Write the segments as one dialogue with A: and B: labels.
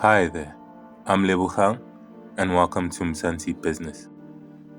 A: Hi there, I'm Lebogang and welcome to Mzansi Business.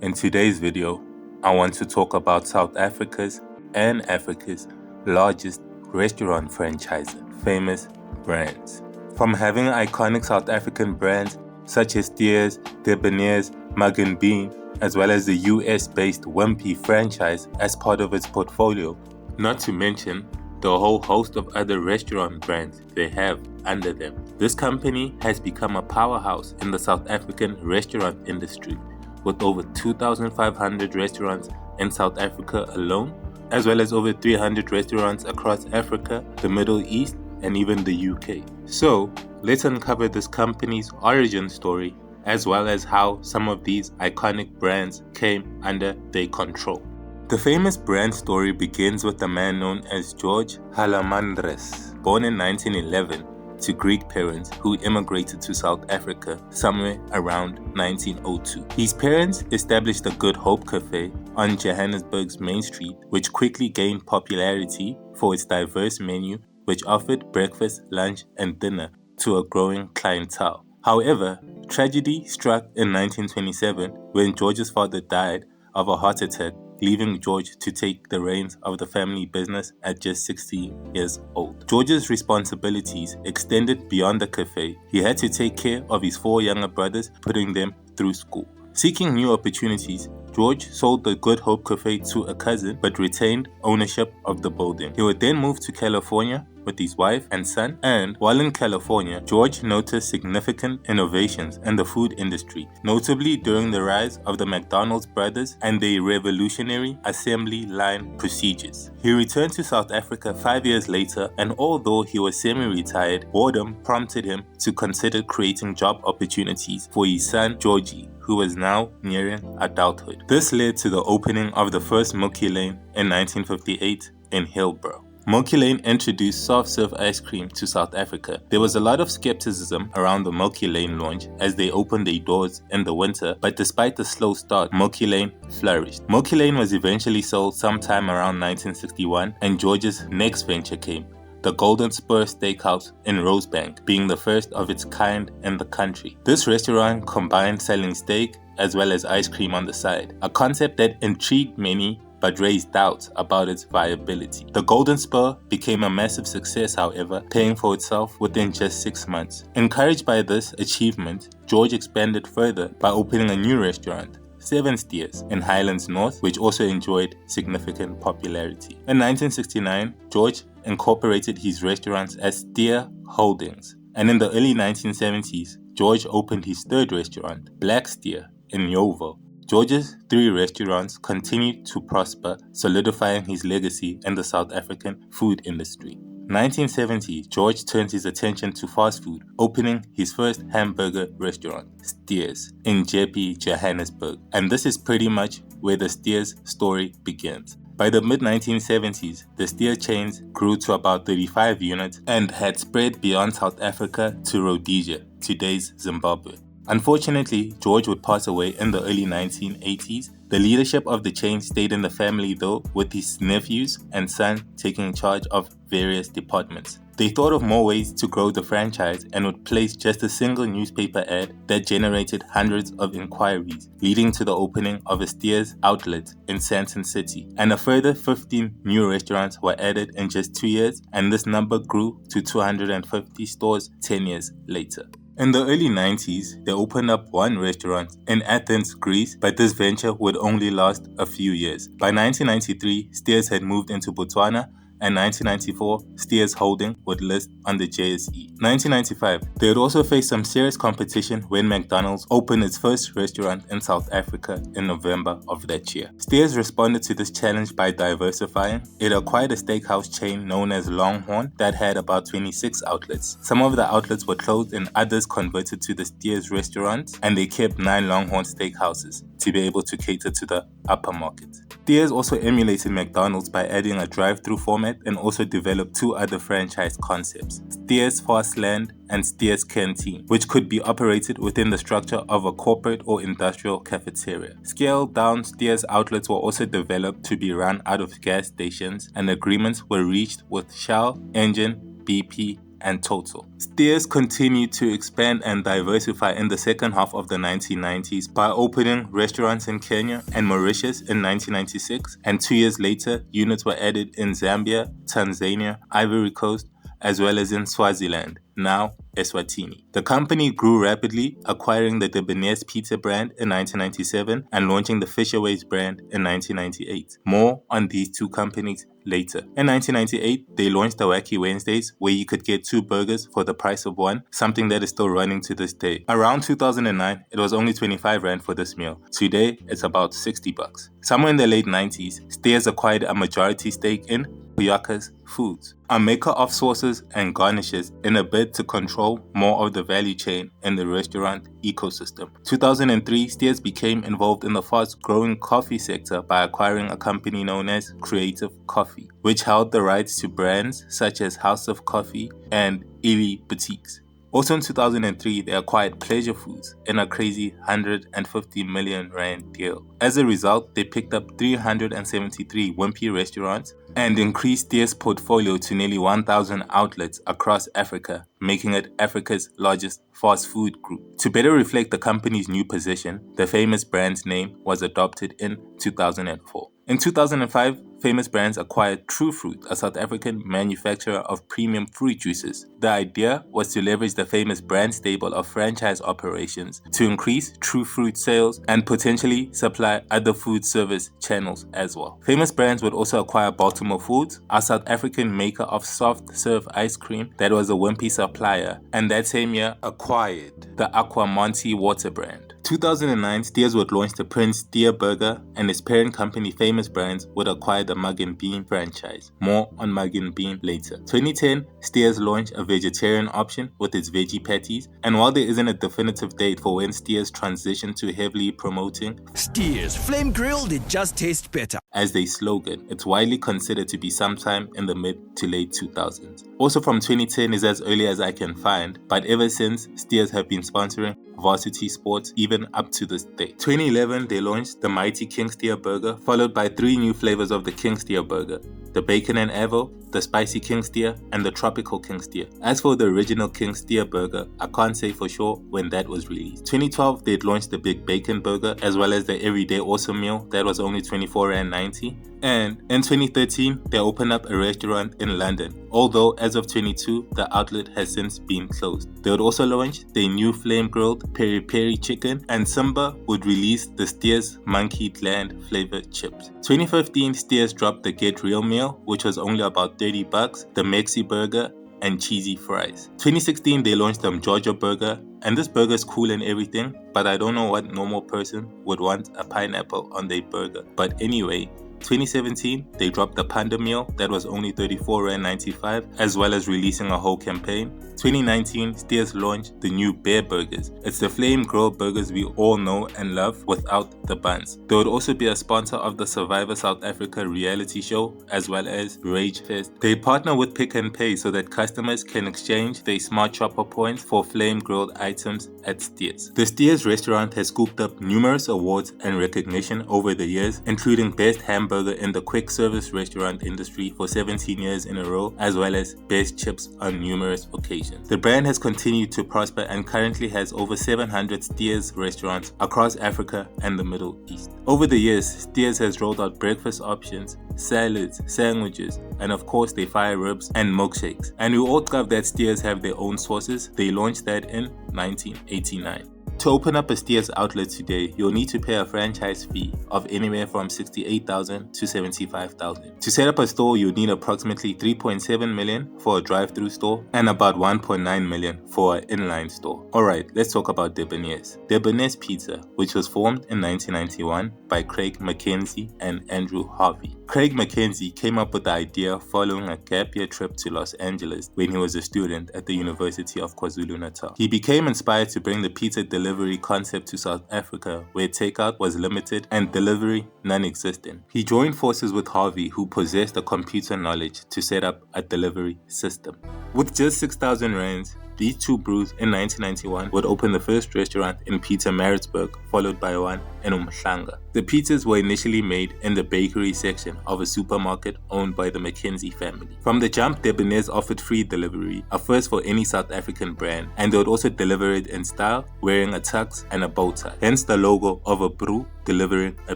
A: In today's video, I want to talk about South Africa's and Africa's largest restaurant franchise, famous brands. From having iconic South African brands such as Steers, Debonairs, Mugg Bean, as well as the US-based Wimpy franchise as part of its portfolio, not to mention the whole host of other restaurant brands they have under them. This company has become a powerhouse in the South African restaurant industry, with over 2,500 restaurants in South Africa alone, as well as over 300 restaurants across Africa, the Middle East, and even the UK. So, let's uncover this company's origin story, as well as how some of these iconic brands came under their control. The famous brand story begins with a man known as George Halamandres, born in 1911 to Greek parents who immigrated to South Africa somewhere around 1902. His parents established the Good Hope Cafe on Johannesburg's Main Street, which quickly gained popularity for its diverse menu, which offered breakfast, lunch, and dinner to a growing clientele. However, tragedy struck in 1927 when George's father died of a heart attack, leaving George to take the reins of the family business at just 16 years old. George's responsibilities extended beyond the cafe. He had to take care of his 4 younger brothers, putting them through school. Seeking new opportunities, George sold the Good Hope Cafe to a cousin but retained ownership of the building. He would then move to California with his wife and son, and while in California, George noticed significant innovations in the food industry, notably during the rise of the McDonald's brothers and their revolutionary assembly line procedures. He returned to South Africa 5 years later, and although he was semi-retired, boredom prompted him to consider creating job opportunities for his son Georgie, who was now nearing adulthood. This led to the opening of the first Milky Lane in 1958 in Hillbrow. Milky Lane introduced soft-serve ice cream to South Africa. There was a lot of skepticism around the Milky Lane launch as they opened their doors in the winter, but despite the slow start, Milky Lane flourished. Milky Lane was eventually sold sometime around 1961, and George's next venture came, the Golden Spur Steakhouse in Rosebank, being the first of its kind in the country. This restaurant combined selling steak as well as ice cream on the side, a concept that intrigued many but raised doubts about its viability. The Golden Spur became a massive success, however, paying for itself within just 6 months. Encouraged by this achievement, George expanded further by opening a new restaurant, 7 Steers, in Highlands North, which also enjoyed significant popularity. In 1969, George incorporated his restaurants as Steer Holdings, and in the early 1970s, George opened his third restaurant, Black Steer, in Yeoville. George's 3 restaurants continued to prosper, solidifying his legacy in the South African food industry. 1970, George turned his attention to fast food, opening his first hamburger restaurant, Steers, in Jeppe, Johannesburg. And this is pretty much where the Steers story begins. By the mid-1970s, the Steer chains grew to about 35 units and had spread beyond South Africa to Rhodesia, today's Zimbabwe. Unfortunately, George would pass away in the early 1980s. The leadership of the chain stayed in the family though, with his nephews and son taking charge of various departments. They thought of more ways to grow the franchise and would place just a single newspaper ad that generated hundreds of inquiries, leading to the opening of a Steers outlet in Sandton City. And a further 15 new restaurants were added in just 2 years, and this number grew to 250 stores 10 years later. In the early 90s, they opened up 1 restaurant in Athens, Greece, but this venture would only last a few years. By 1993, Steers had moved into Botswana, and 1994, Steers Holding would list on the JSE. 1995, they would also face some serious competition when McDonald's opened its first restaurant in South Africa in November of that year. Steers responded to this challenge by diversifying. It acquired a steakhouse chain known as Longhorn that had about 26 outlets. Some of the outlets were closed and others converted to the Steers restaurants, and they kept 9 Longhorn steakhouses to be able to cater to the upper market. Steers also emulated McDonald's by adding a drive-through format and also developed 2 other franchise concepts, Steers Fastland and Steers Canteen, which could be operated within the structure of a corporate or industrial cafeteria. Scaled-down Steers outlets were also developed to be run out of gas stations, and agreements were reached with Shell, Engen, BP, and Total. Steers continued to expand and diversify in the second half of the 1990s by opening restaurants in Kenya and Mauritius in 1996, and 2 years later, units were added in Zambia, Tanzania, Ivory Coast, as well as in Swaziland, now Eswatini. The company grew rapidly, acquiring the Debonairs Pizza brand in 1997 and launching the Fishaways brand in 1998. More on these two companies later. In 1998, they launched the Wacky Wednesdays, where you could get 2 burgers for the price of 1, something that is still running to this day. Around 2009, it was only 25 Rand for this meal. Today, it's about 60 bucks. Somewhere in the late 90s, Steers acquired a majority stake in Kuyaka's Foods, a maker of sauces and garnishes, in a bid to control more of the value chain in the restaurant ecosystem. 2003, Steers became involved in the fast-growing coffee sector by acquiring a company known as Creative Coffee, which held the rights to brands such as House of Coffee and Illy Boutiques. Also in 2003, they acquired Pleasure Foods in a crazy 150 million Rand deal. As a result, they picked up 373 Wimpy restaurants and increased their portfolio to nearly 1,000 outlets across Africa, making it Africa's largest fast food group. To better reflect the company's new position, the Famous Brands name was adopted in 2004. In 2005, Famous Brands acquired True Fruit, a South African manufacturer of premium fruit juices. The idea was to leverage the Famous Brands stable of franchise operations to increase True Fruit sales and potentially supply other food service channels as well. Famous Brands would also acquire Baltimore Foods, a South African maker of soft serve ice cream that was a Wimpy supplier, and that same year acquired the Aqua Monty water brand. 2009, Steers would launch the Prince Steer Burger, and its parent company Famous Brands would acquire the Mugg Bean franchise. More on Mugg Bean later. 2010, Steers launched a vegetarian option with its veggie patties, and while there isn't a definitive date for when Steers transitioned to heavily promoting
B: Steers Flame Grilled, it just tastes better
A: as their slogan, it's widely considered to be sometime in the mid to late 2000s. Also from 2010 is as early as I can find, but ever since, Steers have been sponsoring varsity sports even up to this day. 2011, they launched the Mighty King Steer Burger, followed by 3 new flavors of the King Steer Burger: the Bacon and Avo, the Spicy King Steer, and the Tropical King Steer. As for the original King Steer Burger, I can't say for sure when that was released. 2012, they'd launched the Big Bacon Burger, as well as the Everyday Awesome Meal that was only 24.90. And in 2013, they opened up a restaurant in London, although as of 22, the outlet has since been closed. They would also launch their new flame grilled peri peri chicken, and Simba would release the Steers Monkey Gland flavored chips. 2015, Steers dropped the Get Real meal, which was only about 30 bucks, the Mexi Burger, and cheesy fries. 2016, they launched the Georgia Burger, and this burger is cool and everything, but I don't know what normal person would want a pineapple on their burger. But anyway, 2017, they dropped the Panda meal that was only 34.95, as well as releasing a whole campaign. 2019, Steers launched the new Bear Burgers. It's the flame grilled burgers we all know and love without the buns. They would also be a sponsor of the Survivor South Africa reality show, as well as Rage Fest. They partner with Pick and Pay so that customers can exchange their Smart Shopper points for flame grilled items at Steers. The Steers restaurant has scooped up numerous awards and recognition over the years, including Best Hamburger in the quick service restaurant industry for 17 years in a row, as well as Best Chips on numerous occasions. The brand has continued to prosper and currently has over 700 Steers restaurants across Africa and the Middle East. Over the years, Steers has rolled out breakfast options, salads, sandwiches, and of course they fire ribs and milkshakes. And we all love that Steers have their own sauces. They launched that in 1989. To open up a Steers outlet today, you'll need to pay a franchise fee of anywhere from 68,000 to 75,000. To set up a store, you'll need approximately 3.7 million for a drive-through store and about 1.9 million for an inline store. Alright, let's talk about Debonairs. Debonairs Pizza, which was formed in 1991 by Craig McKenzie and Andrew Harvey. Craig McKenzie came up with the idea following a gap year trip to Los Angeles when he was a student at the University of KwaZulu-Natal. He became inspired to bring the pizza delivery concept to South Africa, where takeout was limited and delivery non-existent. He joined forces with Harvey, who possessed the computer knowledge to set up a delivery system. With just 6,000 rands, These two brews in 1991 would open the first restaurant in Pietermaritzburg, followed by one in Umhlanga. The pizzas were initially made in the bakery section of a supermarket owned by the Mackenzie family. From the jump, Debonairs offered free delivery, a first for any South African brand, and they would also deliver it in style, wearing a tux and a bow tie, hence the logo of a brew delivering a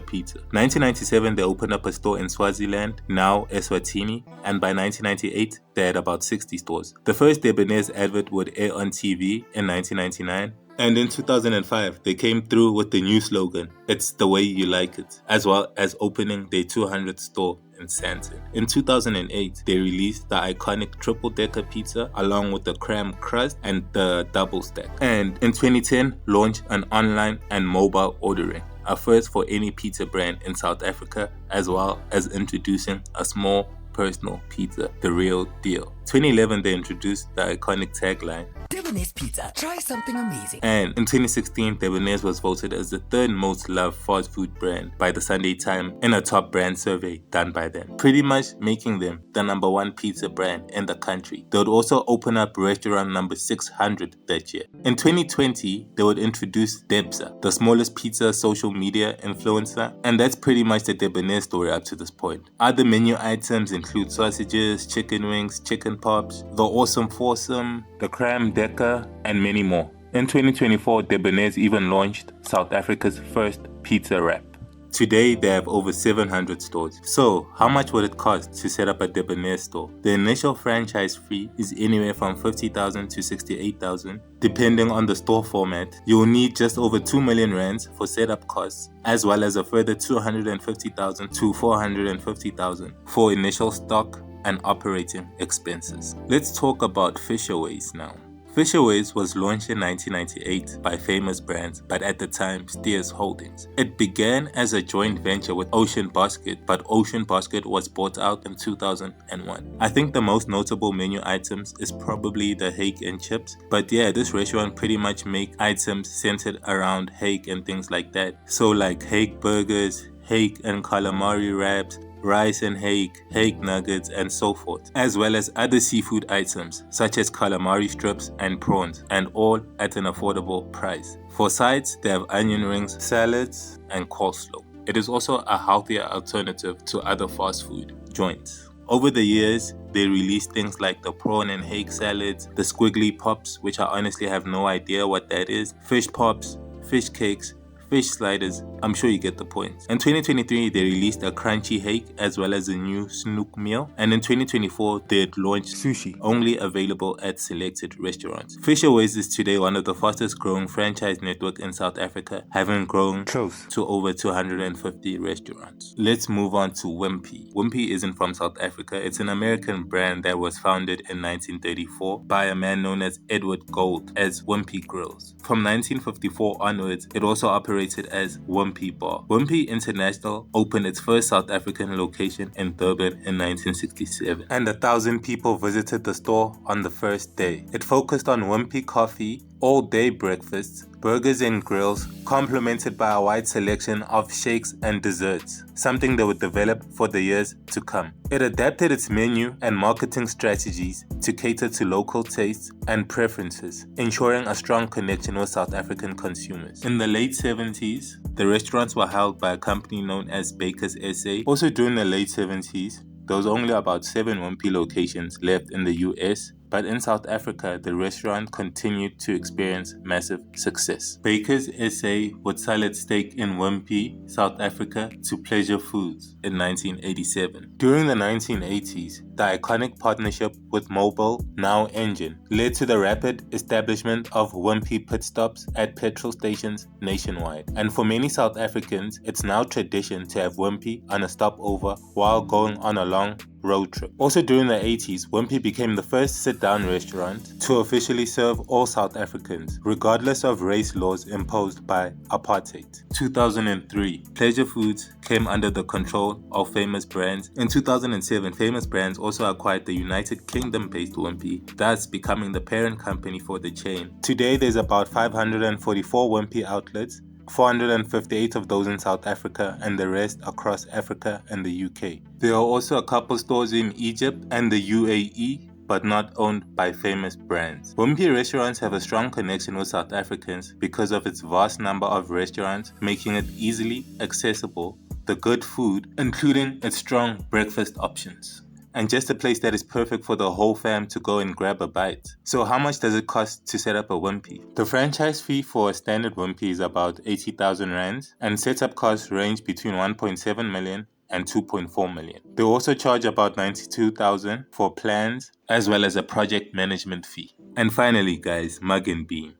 A: pizza. 1997, they opened up a store in Swaziland, now Eswatini, and by 1998, they had about 60 stores. The first Debonairs advert would air on TV in 1999, and in 2005, they came through with the new slogan, "It's the way you like it," as well as opening their 200th store in Sandton. In 2008, they released the iconic triple-decker pizza along with the cram crust and the double stack. And in 2010, launched an online and mobile ordering, a first for any pizza brand in South Africa, as well as introducing a small personal pizza, the real deal. 2011, they introduced the iconic tagline,
B: Debonairs Pizza, try something amazing.
A: and in 2016, Debonairs was voted as the third most loved fast food brand by the Sunday Times in a top brand survey done by them, pretty much making them the #1 pizza brand in the country. They would also open up restaurant number 600 that year. In 2020, they would introduce Debza, the smallest pizza social media influencer, and that's pretty much the Debonairs story up to this point. Other menu items include sausages, chicken wings, chicken pops, the awesome foursome, the cram decker, and many more. In 2024, Debonairs even launched South Africa's first pizza wrap. Today, they have over 700 stores. So, how much would it cost to set up a Debonairs store? The initial franchise fee is anywhere from 50,000 to 68,000, depending on the store format. You will need just over 2 million rands for setup costs, as well as a further 250,000 to 450,000 for initial stock and operating expenses. Let's talk about Fishaways now. Fishaways was launched in 1998 by Famous Brands, but at the time Steers Holdings. It began as a joint venture with Ocean Basket, but Ocean Basket was bought out in 2001. I think the most notable menu items is probably the hake and chips, but yeah, this restaurant pretty much make items centered around hake and things like that. So like hake burgers, hake and calamari wraps, rice and hake nuggets, and so forth, as well as other seafood items such as calamari strips and prawns, and all at an affordable price. For sides, they have onion rings, salads, and coleslaw. It is also a healthier alternative to other fast food joints. Over the years, they released things like the prawn and hake salads, the squiggly pops, which I honestly have no idea what that is, fish pops, fish cakes, fish sliders. I'm sure you get the point. In 2023, they released a crunchy hake as well as a new snook meal. And in 2024, they had launched sushi, only available at selected restaurants. Fishaways is today one of the fastest growing franchise networks in South Africa, having grown close to over 250 restaurants. Let's move on to Wimpy. Wimpy isn't from South Africa. It's an American brand that was founded in 1934 by a man known as Edward Gold as Wimpy Grills. From 1954 onwards, it also operated as Wimpy Bar. Wimpy International opened its first South African location in Durban in 1967, and 1,000 people visited the store on the first day. It focused on Wimpy coffee, all-day breakfasts, burgers and grills, complemented by a wide selection of shakes and desserts, something that would develop for the years to come. It adapted its menu and marketing strategies to cater to local tastes and preferences, ensuring a strong connection with South African consumers. In the late 70s, the restaurants were held by a company known as Bakers SA. Also during the late 70s, there was only about 7 Wimpy locations left in the US, but in South Africa, the restaurant continued to experience massive success. Bakers SA would sell its stake in Wimpy, South Africa, to Pleasure Foods in 1987. During the 1980s, the iconic partnership with Mobile, now Engine, led to the rapid establishment of Wimpy pit stops at petrol stations nationwide. And for many South Africans, it's now tradition to have Wimpy on a stopover while going on a long road trip. Also during the 80s, Wimpy became the first sit-down restaurant to officially serve all South Africans, regardless of race laws imposed by apartheid. 2003, Pleasure Foods came under the control of Famous Brands. In 2007, Famous Brands also acquired the United Kingdom-based Wimpy, thus becoming the parent company for the chain. Today, there's about 544 Wimpy outlets, 458 of those in South Africa and the rest across Africa and the UK. There are also a couple stores in Egypt and the UAE, but not owned by famous brands. Wimpy restaurants have a strong connection with South Africans because of its vast number of restaurants, making it easily accessible, the good food, including its strong breakfast options, and just a place that is perfect for the whole fam to go and grab a bite. So how much does it cost to set up a Wimpy? The franchise fee for a standard Wimpy is about 80,000 rands, and setup costs range between 1.7 million and 2.4 million. They also charge about 92,000 for plans, as well as a project management fee. And finally guys, Mugg Bean.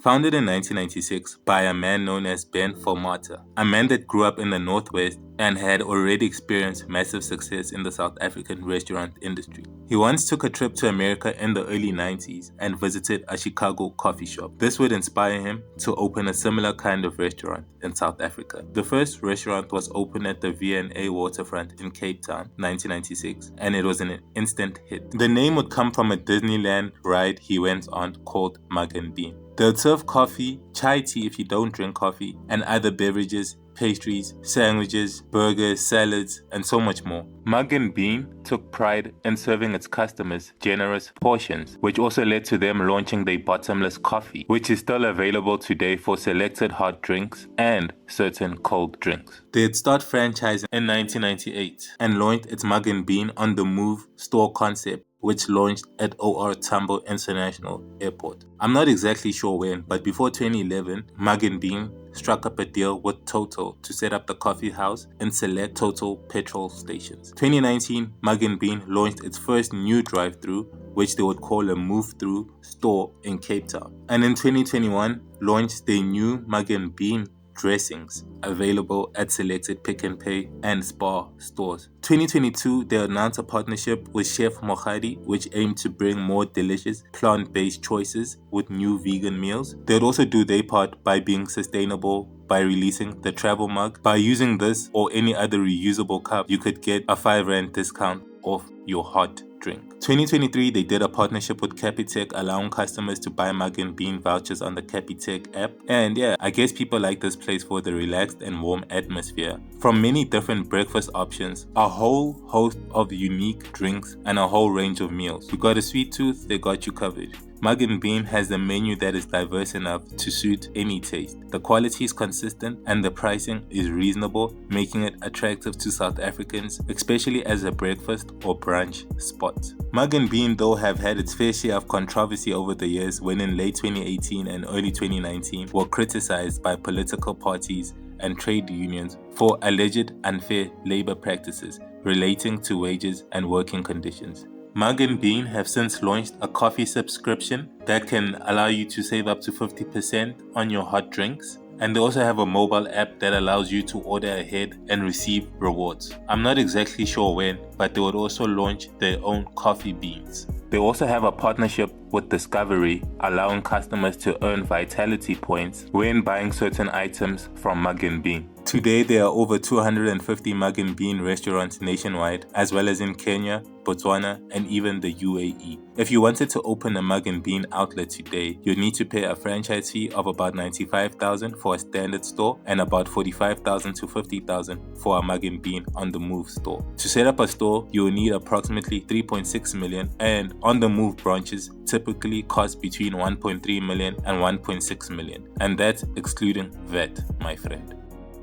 A: Founded in 1996 by a man known as Ben Formata, a man that grew up in the Northwest and had already experienced massive success in the South African restaurant industry. He once took a trip to America in the early 90s and visited a Chicago coffee shop. This would inspire him to open a similar kind of restaurant in South Africa. The first restaurant was opened at the V&A waterfront in Cape Town, 1996, and it was an instant hit. The name would come from a Disneyland ride he went on called Mugg Bean. They'll serve coffee, chai tea if you don't drink coffee, and other beverages, pastries, sandwiches, burgers, salads, and so much more. Mugg Bean took pride in serving its customers generous portions, which also led to them launching their bottomless coffee, which is still available today for selected hot drinks and certain cold drinks. They had started franchising in 1998 and launched its Mugg Bean on the Move store concept, which launched at OR Tambo International Airport. I'm not exactly sure when, but before 2011, Mugg Bean struck up a deal with Total to set up the coffee house and select Total petrol stations. 2019, Mugg Bean launched its first new drive-thru, which they would call a move-through store in Cape Town. And in 2021, launched their new Mugg Bean dressings available at selected Pick n Pay and Spar stores. 2022, they announced a partnership with Chef Mogadi, which aimed to bring more delicious plant-based choices with new vegan meals. They'd also do their part by being sustainable by releasing the travel mug. By using this or any other reusable cup, you could get a 5 Rand discount off your hot drink. 2023, they did a partnership with Capitec, allowing customers to buy Mugg Bean vouchers on the Capitec app. And yeah, I guess people like this place for the relaxed and warm atmosphere. From many different breakfast options, a whole host of unique drinks, and a whole range of meals. You got a sweet tooth, they got you covered. Mugg Bean has a menu that is diverse enough to suit any taste. The quality is consistent and the pricing is reasonable, making it attractive to South Africans, especially as a breakfast or brunch spot. Mugg Bean though have had its fair share of controversy over the years, when in late 2018 and early 2019 were criticized by political parties and trade unions for alleged unfair labor practices relating to wages and working conditions. Mugg Bean have since launched a coffee subscription that can allow you to save up to 50% on your hot drinks. And they also have a mobile app that allows you to order ahead and receive rewards. I'm not exactly sure when, but they would also launch their own coffee beans. They also have a partnership with Discovery, allowing customers to earn vitality points when buying certain items from Mugg Bean. Today, there are over 250 Mugg Bean restaurants nationwide, as well as in Kenya, Botswana, and even the UAE. If you wanted to open a Mugg Bean outlet today, you'd need to pay a franchise fee of about 95,000 for a standard store and about 45,000 to 50,000 for a Mugg Bean on the Move store. To set up a store, you will need approximately 3.6 million, and on the Move branches typically cost between 1.3 million and 1.6 million, and that's excluding VAT, my friend.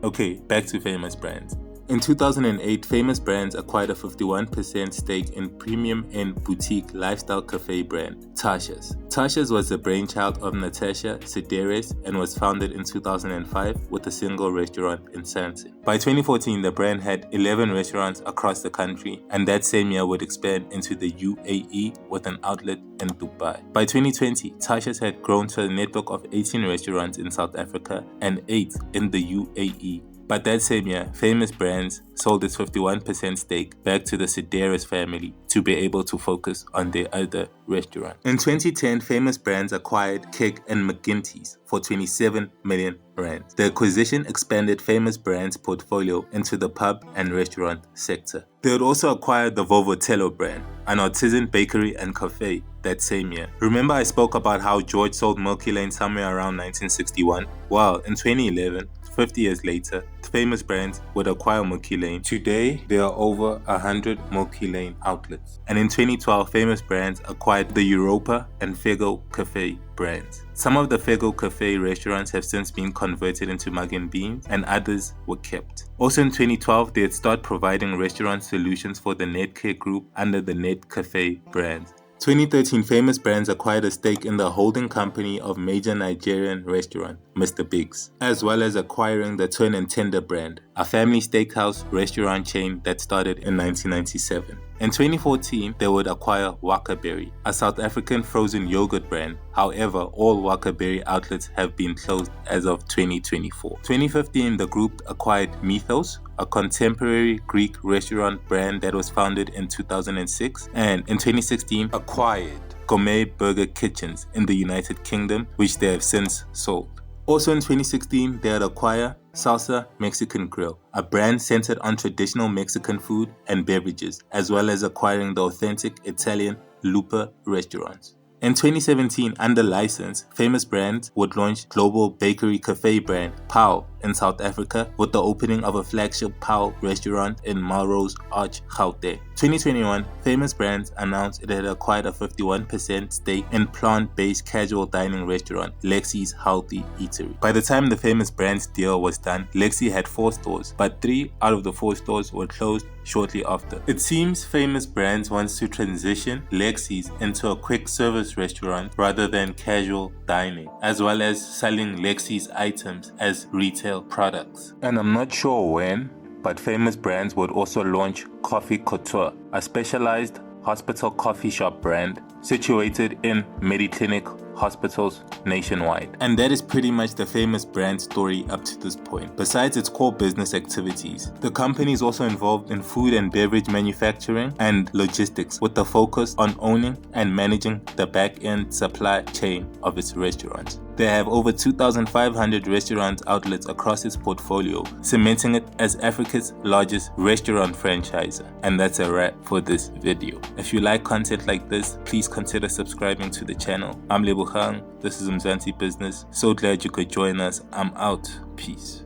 A: Okay, back to famous brands. In 2008, Famous Brands acquired a 51% stake in premium and boutique lifestyle cafe brand Tasha's. Tasha's was the brainchild of Natasha Sideres and was founded in 2005 with a single restaurant in Mzansi. By 2014, the brand had 11 restaurants across the country, and that same year would expand into the UAE with an outlet in Dubai. By 2020, Tasha's had grown to a network of 18 restaurants in South Africa and 8 in the UAE. But that same year, Famous Brands sold its 51% stake back to the Sideres family to be able to focus on their other restaurant. In 2010, Famous Brands acquired Keg and McGinty's for 27 million rand. The acquisition expanded Famous Brands' portfolio into the pub and restaurant sector. They would also acquire the Vovotello brand, an artisan bakery and cafe that same year. Remember I spoke about how George sold Milky Lane somewhere around 1961? Well, in 2011, 50 years later, famous brands would acquire Milky Lane. Today, there are over 100 Milky Lane outlets. And in 2012, famous brands acquired the Europa and Fego Cafe brands. Some of the Fego Cafe restaurants have since been converted into Mugg Beans, and others were kept. Also in 2012, they had started providing restaurant solutions for the Netcare group under the Net Cafe brands. 2013, famous brands acquired a stake in the holding company of major Nigerian restaurant, Mr. Biggs, as well as acquiring the Turn and Tender brand, a family steakhouse restaurant chain that started in 1997. In 2014, they would acquire Wakaberry, a South African frozen yogurt brand. However, all Wakaberry outlets have been closed as of 2024. 2015, the group acquired Mythos, a contemporary Greek restaurant brand that was founded in 2006, and in 2016 acquired Gourmet Burger Kitchens in the United Kingdom, which they have since sold. Also in 2016, they had acquired Salsa Mexican Grill, a brand centered on traditional Mexican food and beverages, as well as acquiring the authentic Italian Lupa restaurants. In 2017, under license, famous brands would launch global bakery cafe brand Pau in South Africa with the opening of a flagship Pau restaurant in Melrose Arch, Gauteng. 2021, famous brands announced it had acquired a 51% stake in plant-based casual dining restaurant Lexi's Healthy Eatery. By the time the famous brands deal was done, Lexi had 4 stores, but 3 out of the 4 stores were closed shortly after. It seems famous brands wants to transition Lexi's into a quick service restaurant rather than casual dining, as well as selling Lexi's items as retail products. And I'm not sure when, but famous brands would also launch Coffee Couture, a specialized hospital coffee shop brand situated in Mediclinic hospitals nationwide. And that is pretty much the famous brand story up to this point. Besides its core business activities, the company is also involved in food and beverage manufacturing and logistics, with the focus on owning and managing the back-end supply chain of its restaurants. They have over 2,500 restaurant outlets across its portfolio, cementing it as Africa's largest restaurant franchisor. And that's a wrap for this video. If you like content like this, please consider subscribing to the channel. I'm Lebohang, this is Mzansi Business. So glad you could join us. I'm out. Peace.